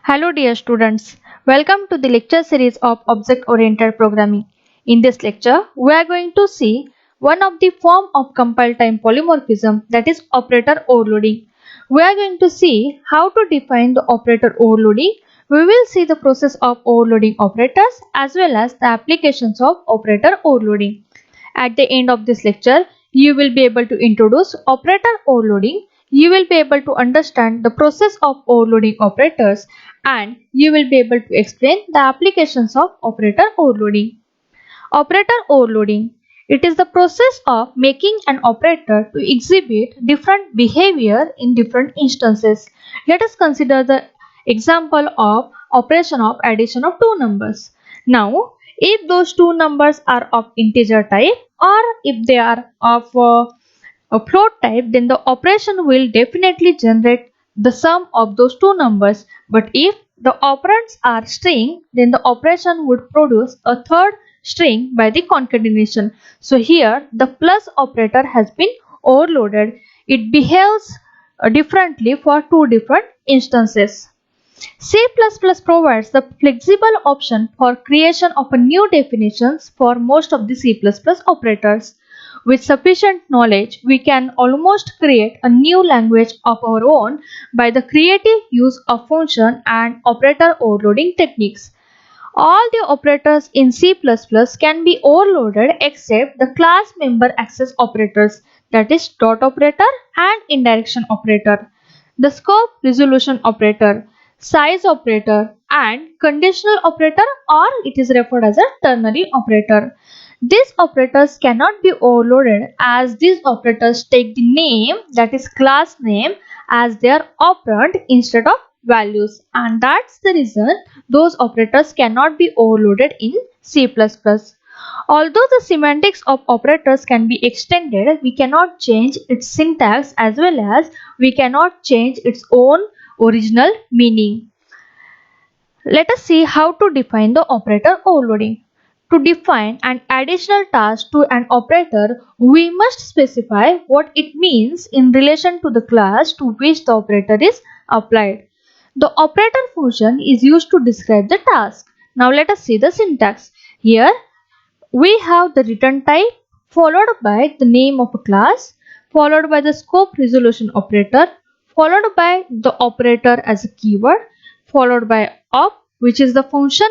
Hello dear students, welcome to the lecture series of Object-Oriented Programming. In this lecture, we are going to see one of the form of compile-time polymorphism, that is operator overloading. We are going to see how to define the operator overloading. We will see the process of overloading operators as well as the applications of operator overloading. At the end of this lecture, you will be able to introduce operator overloading. You will be able to understand the process of overloading operators, and you will be able to explain the applications of operator overloading. Operator overloading. It is the process of making an operator to exhibit different behavior in different instances. Let us consider the example of operation of addition of two numbers. Now, if those two numbers are of integer type or if they are of a float type, then the operation will definitely generate the sum of those two numbers. But if the operands are string, then the operation would produce a third string by the concatenation. So here the plus operator has been overloaded. It behaves differently for two different instances. C++ provides the flexible option for creation of a new definitions for most of the C++ operators. With sufficient knowledge, we can almost create a new language of our own by the creative use of function and operator overloading techniques. All the operators in C++ can be overloaded except the class member access operators, that is dot operator and indirection operator, the scope resolution operator, size operator and conditional operator, or it is referred as a ternary operator. These operators cannot be overloaded as these operators take the name, that is class name, as their operand instead of values, and that's the reason those operators cannot be overloaded in C++. Although the semantics of operators can be extended, we cannot change its syntax as well as we cannot change its own original meaning. Let us see how to define the operator overloading. To define an additional task to an operator, we must specify what it means in relation to the class to which the operator is applied. The operator function is used to describe the task. Now let us see the syntax. Here we have the return type followed by the name of a class, followed by the scope resolution operator, followed by the operator as a keyword, followed by op, which is the function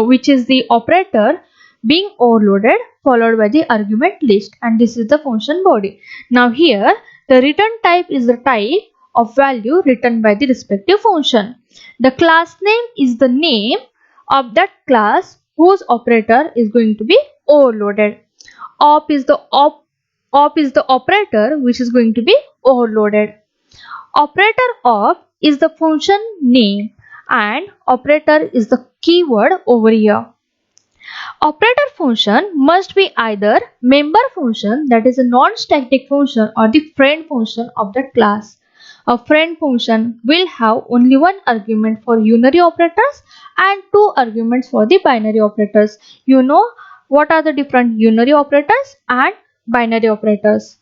which is the operator being overloaded, followed by the argument list, and this is the function body. Now here the return type is the type of value returned by the respective function. The class name is the name of that class whose operator is going to be overloaded. Op is the operator which is going to be overloaded. Operator op is the function name and operator is the keyword over here. Operator function must be either member function, that is a non-static function, or the friend function of that class. A friend function will have only one argument for unary operators and two arguments for the binary operators. You know what are the different unary operators and binary operators.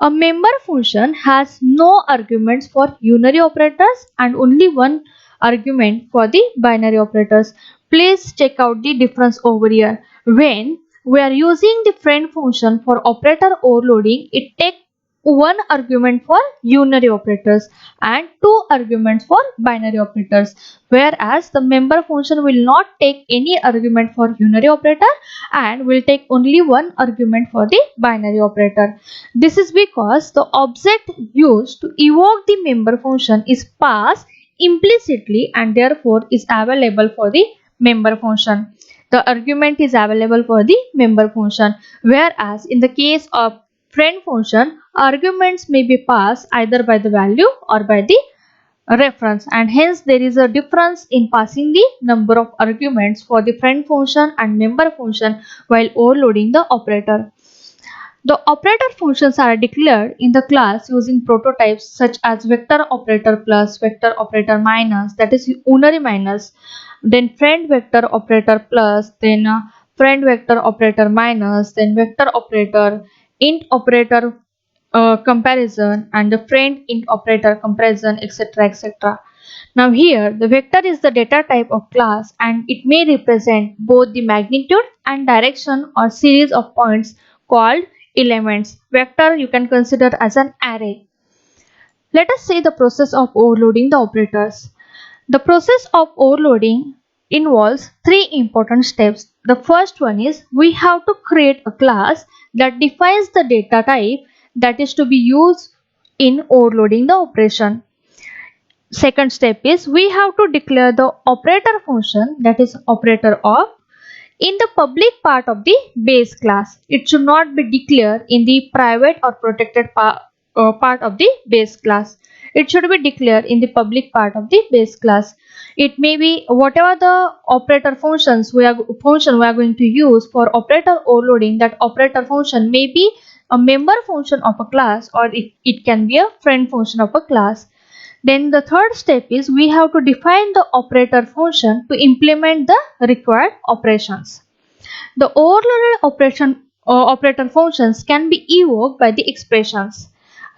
A member function has no arguments for unary operators and only one argument for the binary operators. Please check out the difference over here. When we are using the friend function for operator overloading, it takes one argument for unary operators and two arguments for binary operators, whereas the member function will not take any argument for unary operator and will take only one argument for the binary operator. This is because the object used to evoke the member function is passed implicitly and therefore is available for the member function. The argument is available for the member function, whereas in the case of friend function, arguments may be passed either by the value or by the reference, and hence there is a difference in passing the number of arguments for the friend function and member function while overloading the operator. The operator functions are declared in the class using prototypes such as vector operator plus, vector operator minus, that is unary minus, then friend vector operator plus, then friend vector operator minus, then vector operator, int operator comparison, and the friend int operator comparison, etc., etc. Now here the vector is the data type of class and it may represent both the magnitude and direction or series of points called elements. Vector you can consider as an array. Let us see the process of overloading the operators. The process of overloading involves three important steps. The first one is we have to create a class that defines the data type that is to be used in overloading the operation. Second step is we have to declare the operator function, that is operator op, in the public part of the base class. It should not be declared in the private or protected part of the base class. It should be declared in the public part of the base class. It may be whatever the operator function we are going to use for operator overloading. That operator function may be a member function of a class, or it can be a friend function of a class. Then the third step is we have to define the operator function to implement the required operations. The overloaded operator functions can be evoked by the expressions.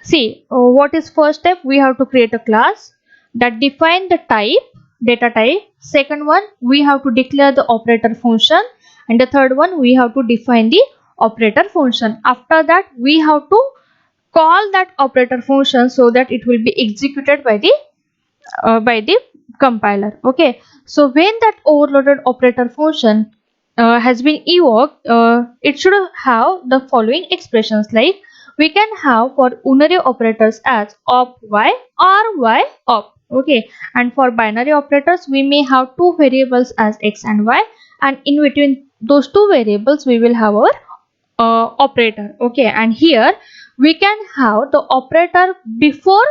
See, what is first step? We have to create a class that define the type, data type. Second one, we have to declare the operator function, and the third one, we have to define the operator function. After that, we have to call that operator function so that it will be executed by the compiler. Okay, so when that overloaded operator function has been evoked, it should have the following expressions, like we can have for unary operators as op y or y op. Okay, and for binary operators we may have two variables as x and y, and in between those two variables we will have our operator. Okay, and here we can have the operator before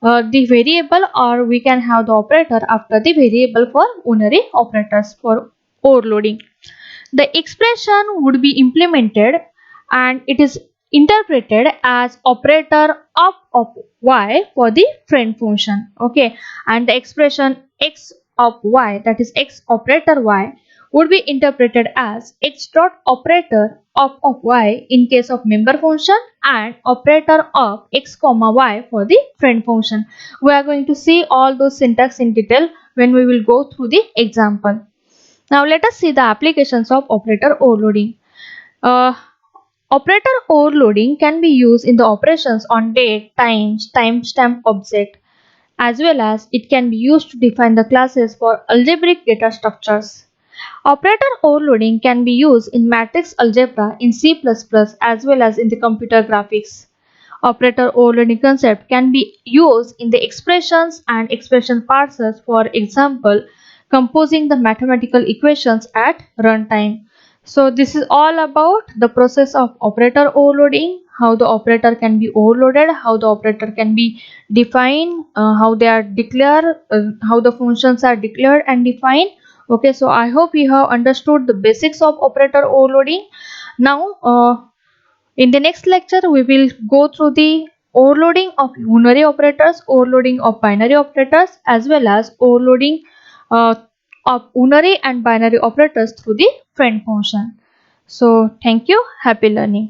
the variable, or we can have the operator after the variable for unary operators for overloading. The expression would be implemented and it is interpreted as operator of y for the friend function. Okay, and the expression x of y, that is x operator y, would be interpreted as x dot operator of y in case of member function, and operator of x comma y for the friend function. We are going to see all those syntax in detail when we will go through the example. Now let us see the applications of operator overloading. Uh, Operator overloading can be used in the operations on date, times, timestamp object, as well as it can be used to define the classes for algebraic data structures. Operator overloading can be used in matrix algebra in C++ as well as in the computer graphics. Operator overloading concept can be used in the expressions and expression parsers, for example, composing the mathematical equations at runtime. So this is all about the process of operator overloading, how the operator can be overloaded, how the operator can be defined, how they are declared, how the functions are declared and defined. Okay, so I hope you have understood the basics of operator overloading. Now in the next lecture we will go through the overloading of unary operators, overloading of binary operators, as well as overloading uh, of unary and binary operators through the friend function. So thank you, happy learning.